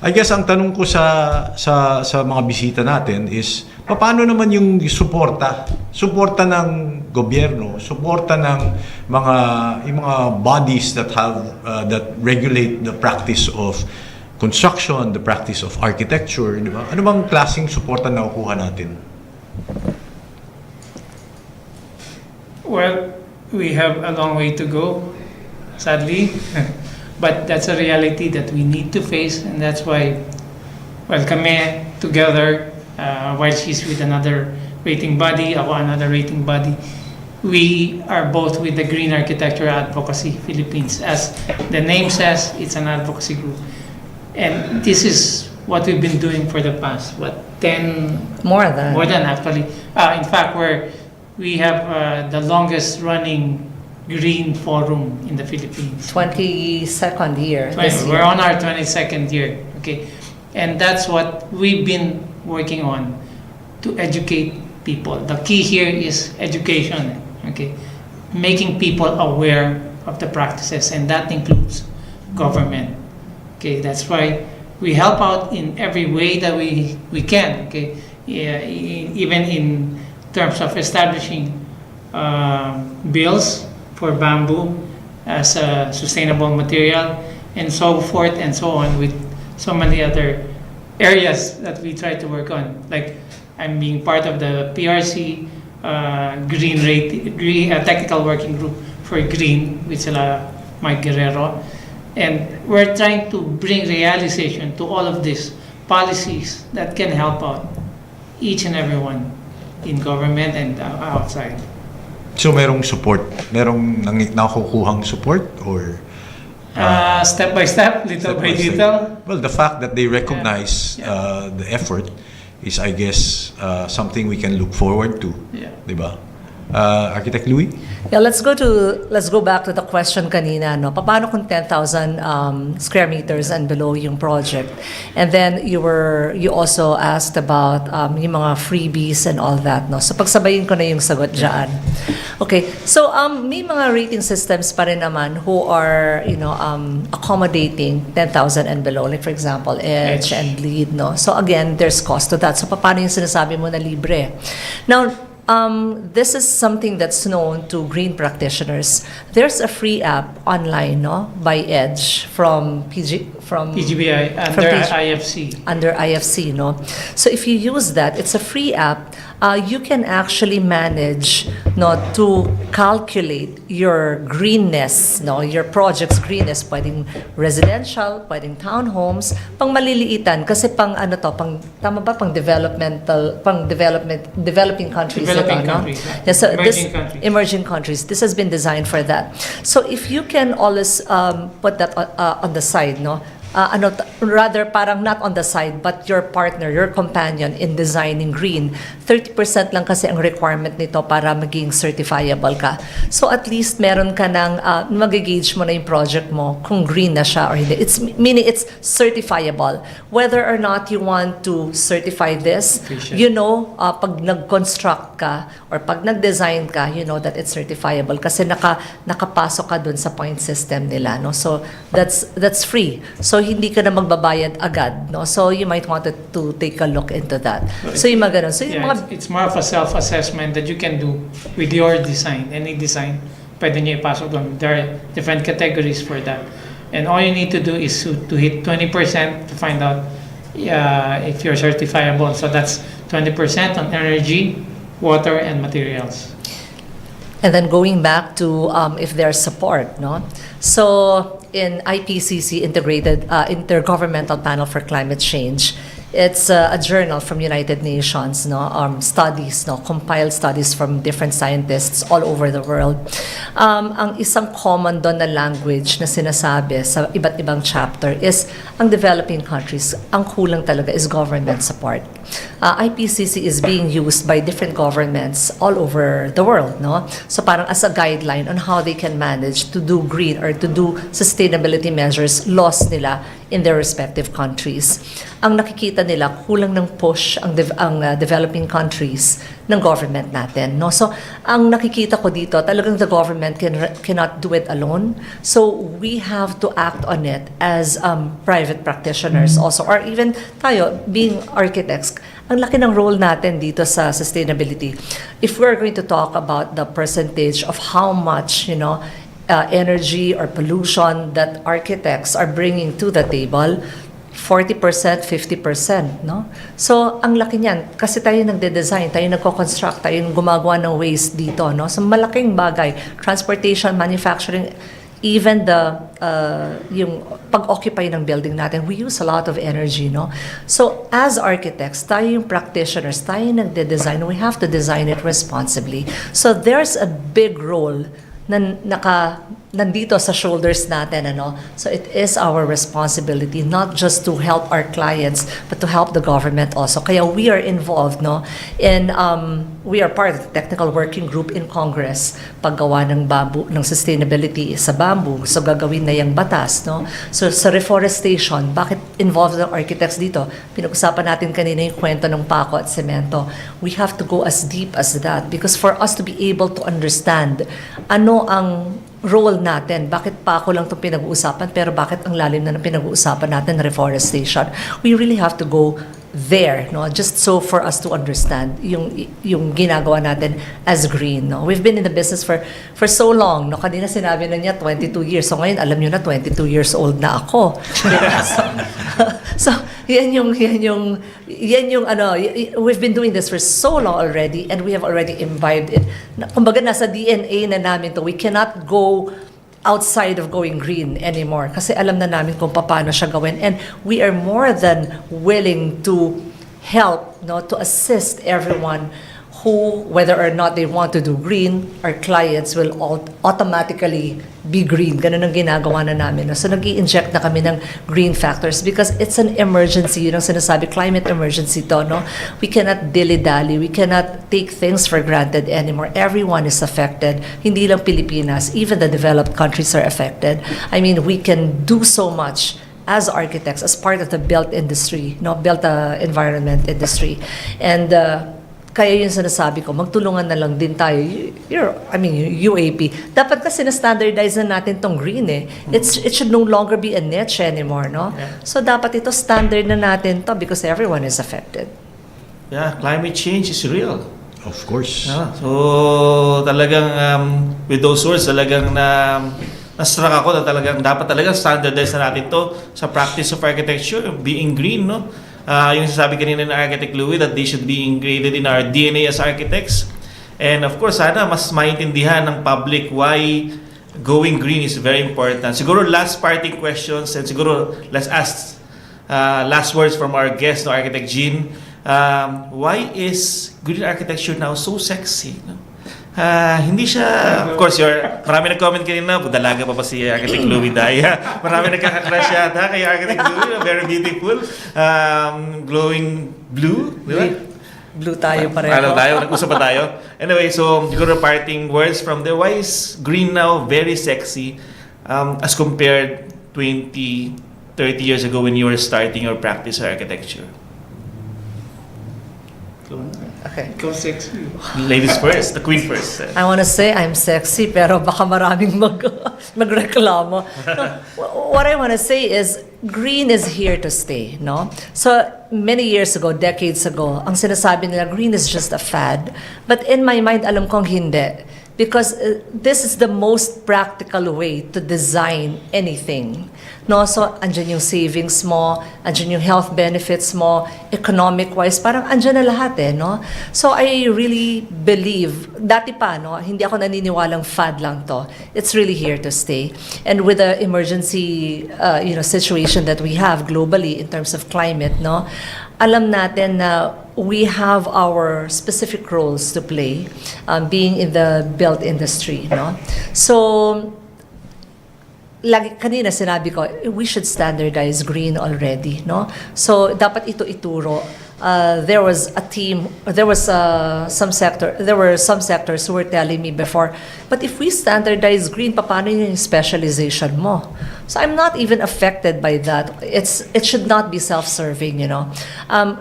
D: I guess ang tanong ko sa mga bisita natin is paano naman yung suporta ng gobyerno, suporta ng yung mga bodies that have that regulate the practice of construction, the practice of architecture, di ba? Ano bang klaseng suporta na nakukuha natin?
F: Well, we have a long way to go, sadly. But that's a reality that we need to face, and that's why, well, kami together, while she's with another rating body, ako another rating body, we are both with the Green Architecture Advocacy Philippines. As the name says, it's an advocacy group. And this is what we've been doing for the past, 10...
E: More than
F: actually. In fact, we have the longest running green forum in the Philippines.
E: 22nd year. This
F: We're
E: year.
F: on our 22nd year, okay? And that's what we've been working on, to educate people. The key here is education, okay? Making people aware of the practices, and that includes government, okay? That's why we help out in every way that we can, okay? Yeah, even in terms of establishing bills for bamboo as a sustainable material, and so forth and so on, with so many other areas that we try to work on. Like, I'm being part of the PRC green technical working group for green with Mike Guerrero, and we're trying to bring realization to all of these policies that can help out each and everyone in government and outside.
D: So merong support, merong nakukuhang support, or
F: step by step, little by little.
D: Well, the fact that they recognize the effort is, I guess, something we can look forward to, diba? Architect Louis?
E: Yeah, let's go back to the question kanina, no? Paano kung 10,000 square meters and below yung project? And then you also asked about yung mga freebies and all that, no? So pagsabayin ko na yung sagot dyan. Okay, so may mga rating systems pa rin naman who are, accommodating 10,000 and below. Like for example, Edge and LEED, no? So again, there's cost to that. So paano yung sinasabi mo na libre? Now, this is something that's known to green practitioners. There's a free app online, no, by Edge from
F: PGBI under IFC.
E: Under IFC, no. So if you use that, it's a free app. You can actually manage, no, to calculate your greenness, no, your project's greenness. Pwedeng residential, pwedeng townhomes, pang maliliitan kasi tama ba, pang developing countries.
F: Developing countries, yeah.
E: Yeah, so
F: Emerging countries.
E: emerging countries. This has been designed for that. So if you can always put that on the side, no? Rather parang not on the side, but your partner, your companion in designing green, 30% lang kasi ang requirement nito para maging certifiable ka. So at least meron ka ng, mag-gauge mo na yung project mo kung green na siya or hindi. Meaning it's certifiable. Whether or not you want to certify this, pag nag-construct ka or pag nag-design ka, you know that it's certifiable kasi nakapasok ka dun sa point system nila, no? So that's free. So So hindi ka na magbabayad agad, no? So you might want to take a look into that. So yung mga ganun. So yung
F: Yeah,
E: mga
F: it's more of a self-assessment that you can do with your design. Any design, pwede niyo ipasok doon. There are different categories for that. And all you need to do is to hit 20% to find out if you're certifiable. So that's 20% on energy, water, and materials.
E: And then going back to if there's support, no? So in IPCC, Intergovernmental Panel for Climate Change, it's a journal from United Nations, no? Studies, no? Compiled studies from different scientists all over the world. Ang isang common doon na language na sinasabi sa iba't ibang chapter is ang developing countries, ang kulang talaga is government support. IPCC is being used by different governments all over the world, no? So parang as a guideline on how they can manage to do green or to do sustainability measures laws nila in their respective countries. Ang nakikita nila, kulang ng push ang developing countries ng government natin, no? So ang nakikita ko dito, talagang the government cannot do it alone. So we have to act on it as private practitioners also, or even tayo being architects. Ang laki ng role natin dito sa sustainability. If we're going to talk about the percentage of how much, energy or pollution that architects are bringing to the table, 40%, 50%, no? So, ang laki niyan. Kasi tayo nagde-design, tayo nagko-construct, tayo yung gumagawa ng waste dito, no? So, malaking bagay. Transportation, manufacturing, even yung pag-occupy ng building natin, we use a lot of energy, no? So, as architects, tayo yung practitioners, tayo yung nagde-design, we have to design it responsibly. So, there's a big role na nandito sa shoulders natin, ano? So it is our responsibility not just to help our clients but to help the government also. Kaya we are involved, no? And we are part of the technical working group in Congress paggawa ng ng sustainability sa bamboo. So gagawin na yung batas, no? So sa reforestation, bakit involved ang architects dito? Pinag-usapan natin kanina yung kwento ng pako at semento. We have to go as deep as that because for us to be able to understand ano ang role natin, bakit pa ako lang itong pinag-uusapan pero bakit ang lalim na ng pinag-uusapan natin reforestation, we really have to go there, no? Just so for us to understand yung ginagawa natin as green, no? We've been in the business for so long, no? Kanina sinabi na niya 22 years, so ngayon alam niyo na 22 years old na ako. So yan yung we've been doing this for so long already and we have already imbibed it. Kumbaga nasa DNA na namin to. We cannot go outside of going green anymore kasi alam na namin kung paano siya gawin, and we are more than willing to help, no, to assist everyone who, whether or not they want to do green, our clients will automatically be green. Ganun ang ginagawa na namin. No? So nag-i-inject na kami ng green factors because it's an emergency. Yun ang sinasabi, climate emergency to, no? We cannot dilly-dally. We cannot take things for granted anymore. Everyone is affected. Hindi lang Pilipinas. Even the developed countries are affected. I mean, we can do so much as architects, as part of the built industry, no? Built environment industry. And kaya yung sinasabi ko, magtulungan na lang din tayo. UAP. Dapat kasi na-standardize na natin tong green eh. It should no longer be a niche anymore, no?
C: Yeah.
E: So dapat ito standard na natin to because everyone is affected.
C: Yeah, climate change is real.
D: Of course.
C: Yeah. So talagang with those words, talagang na-struck ako na talagang dapat talaga standardize na natin to sa practice of architecture, being green, no? Yung sasabi kanina ng Architect Louie that they should be integrated in our DNA as architects. And of course, sana mas maintindihan ng public why going green is very important. Siguro last parting questions and siguro let's ask last words from our guest, no, Architect Jean. Why is green architecture now so sexy? No? Hindi siya, of course, marami nag-comment kanina, dalaga pa si Architect Louie Daya. Marami nagkaka-crush yata kay Architect Louie, very beautiful. Glowing blue, di ba?
E: Blue tayo pareho.
C: Ano tayo, nag-usap pa tayo. Anyway, so siguro parting words from there. Why is green now very sexy as compared 20, 30 years ago when you were starting your practice of architecture?
E: Okay.
F: Go sexy.
C: Ladies first, the queen first.
E: I want to say I'm sexy pero baka maraming magreklamo. No, what I want to say is green is here to stay, no? So many years ago, decades ago, ang sinasabi nila, green is just a fad. But in my mind, alam kong hindi. Because this is the most practical way to design anything. No, so andyan yung savings mo, andyan yung health benefits mo, economic-wise, parang andyan na lahat no? So I really believe, dati pa, no, hindi ako naniniwalang fad lang to. It's really here to stay. And with the emergency, situation that we have globally in terms of climate, no, alam natin na we have our specific roles to play, being in the built industry, no? So, lagi kanina sinabi ko, we should standardize green already, no? So, dapat ito ituro. There was a team, there were some sectors who were telling me before, but if we standardize green, paano yung specialization mo? So I'm not even affected by that. It should not be self-serving,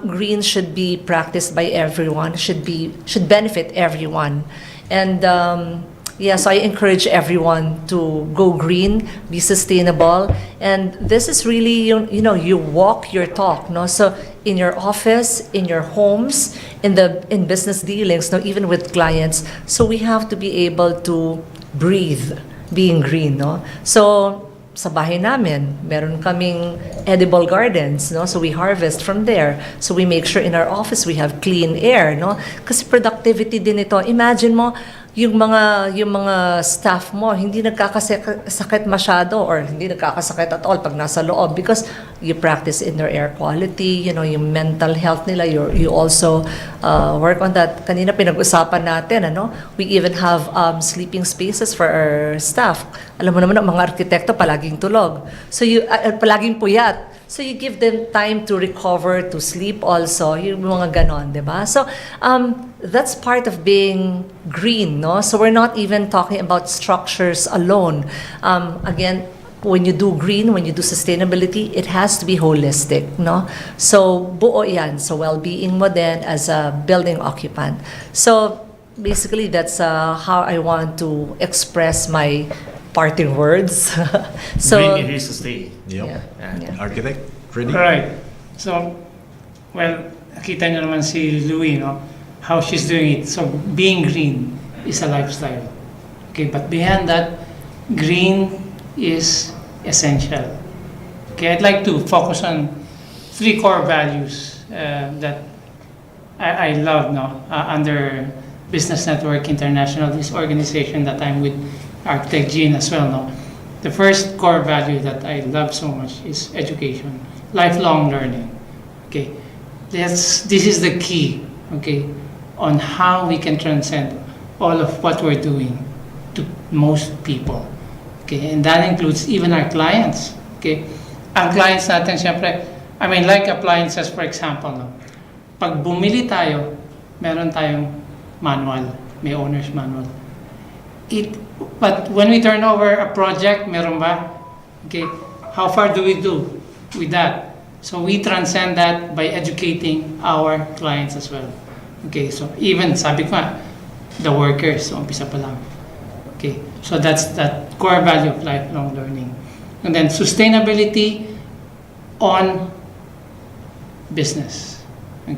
E: Green should be practiced by everyone, should benefit everyone. And so I encourage everyone to go green, be sustainable, and this is really you walk your talk, no? So in your office, in your homes, in business dealings, no, even with clients. So we have to be able to breathe being green, no? So sa bahay namin, meron kaming edible gardens, no? So we harvest from there. So we make sure in our office we have clean air, no? Kasi productivity din ito. Imagine mo, yung mga staff mo hindi nagkakasakit masyado or hindi nagkakasakit at all pag nasa loob because you practice indoor air quality, yung mental health nila, you also work on that. Kanina pinag-usapan natin, we even have sleeping spaces for our staff. Alam mo naman ang mga arkitekto palaging tulog. So palaging puyat. So you give them time to recover, to sleep also, yung mga ganon, di ba? So that's part of being green, no? So we're not even talking about structures alone. Again, when you do green, when you do sustainability, it has to be holistic, no? So buo yan. So well-being mo din as a building occupant. So basically, that's how I want to express my parting words. So
C: Green it is to stay.
D: Yep.
E: yeah.
D: Architect, Freddy?
F: Alright. So, well, nakita niyo naman si Louie, no? How she's doing it. So, being green is a lifestyle. Okay, but behind that, green is essential. Okay, I'd like to focus on 3 core values that I love, no? Under Business Network International, this organization that I'm with, Architect Jean as well, no? The first core value that I love so much is education, lifelong learning. Okay, this is the key, okay, on how we can transcend all of what we're doing to most people. Okay, and that includes even our clients. Okay, ang clients natin, syempre, like appliances, for example, no? Pag bumili tayo, meron tayong manual, may owner's manual. But when we turn over a project, meron ba? Okay, how far do we do with that? So we transcend that by educating our clients as well. Okay, so even sabi ko nga, the workers, so umpisa pa lang. Okay, so that's that core value of lifelong learning. And then sustainability on business.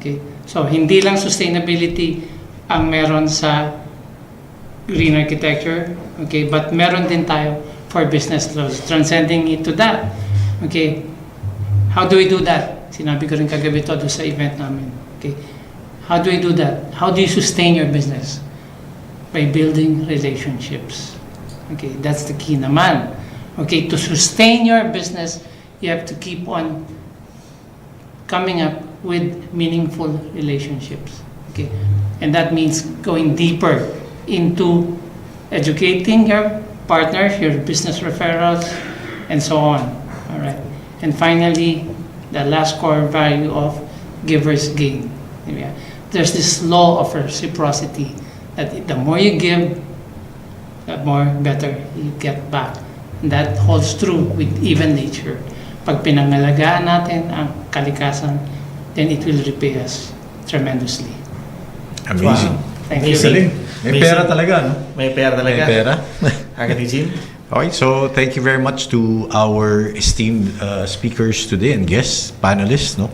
F: Okay, so hindi lang sustainability ang meron sa green architecture, okay, but meron din tayo for business laws, transcending it to that. Okay, how do we do that? Sinabi ko rin kagabi to sa event namin. Okay, how do we do that? How do you sustain your business? By building relationships. Okay, that's the key naman. Okay, to sustain your business, you have to keep on coming up with meaningful relationships. Okay, and that means going deeper into educating your partners, your business referrals, and so on. All right. And finally, the last core value of givers gain. Yeah. There's this law of reciprocity that the more you give, the more better you get back. And that holds true with even nature. Pag pinangalagaan natin ang kalikasan, then it will repay us tremendously.
D: Amazing.
F: Thank you.
C: Amazing.
D: May pera talaga, no?
C: May pera talaga.
D: May pera.
C: Architect Jean?
D: Okay, so thank you very much to our esteemed speakers today and guests, panelists, no?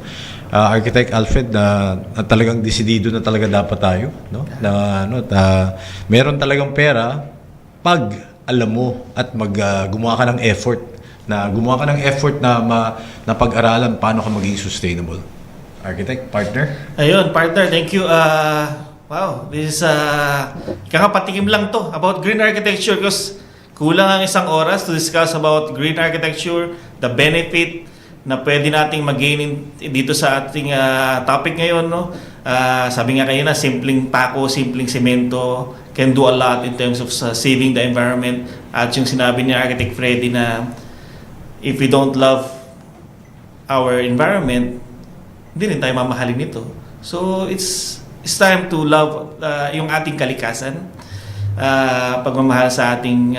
D: Architect Alfred, na talagang desidido na talaga dapat tayo, no? Meron talagang pera pag alam mo at gumawa ka ng effort na pag-aralan paano ka maging sustainable. Architect, partner?
C: Ayun, partner, thank you. Wow, this is kakapatikim lang to about green architecture because kulang ang isang oras to discuss about green architecture, the benefit na pwede nating mag-gain dito sa ating topic ngayon, no? Sabi nga kayo na, simpleng pako, simpleng semento can do a lot in terms of saving the environment. At yung sinabi ni Architect Freddy na if we don't love our environment, hindi rin tayo mamahalin nito. So it's time to love yung ating kalikasan. Pagmamahal sa ating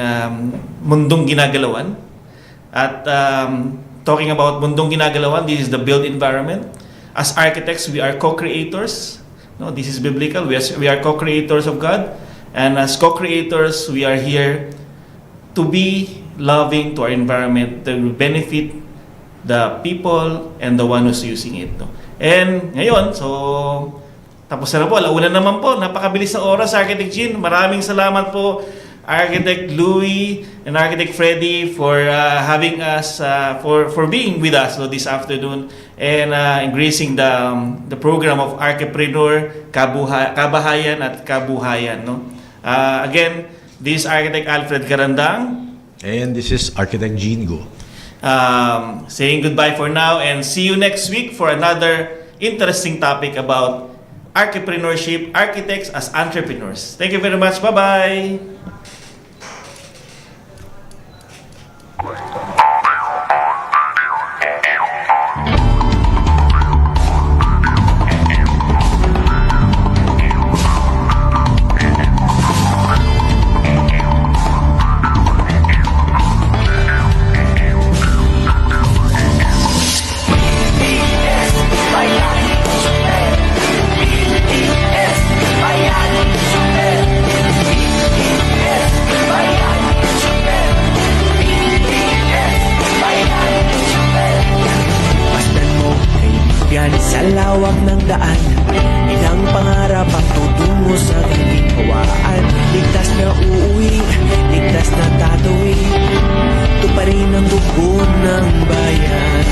C: mundong ginagalawan. At talking about mundong ginagalawan, this is the built environment. As architects, we are co-creators. No, this is biblical. We are co-creators of God. And as co-creators, we are here to be loving to our environment, to benefit the people and the one who's using it. No? And ngayon, so tapos na po, alauna naman po. Napakabilis ng oras, Architect Jean. Maraming salamat po, Architect Louie and Architect Freddy for having us, for being with us this afternoon and gracing the program of Archipreneur, Kabahayan at Kabuhayan. No? Again, this is Architect Alfred Carandang.
D: And this is Architect Jean Go.
C: Saying goodbye for now and see you next week for another interesting topic about Archipreneurship, architects as entrepreneurs. Thank you very much. Bye-bye.
G: Sa lawak ng daan, ilang pangarap ang tutungo sa galing hawaan. Ligtas na uuwi, ligtas na tatuwi, tuparin ang dugo ng bayan.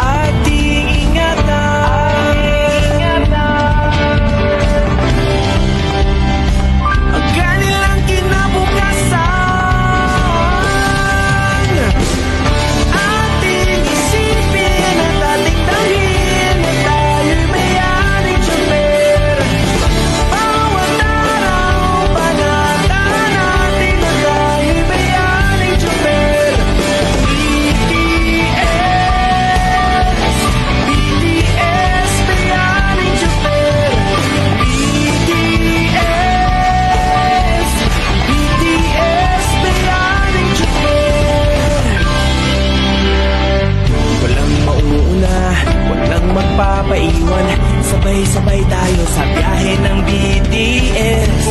G: Ating ingatan ang kanilang kinabukasan. Magpapaiwan, sabay-sabay tayo sa biyahe ng BTS.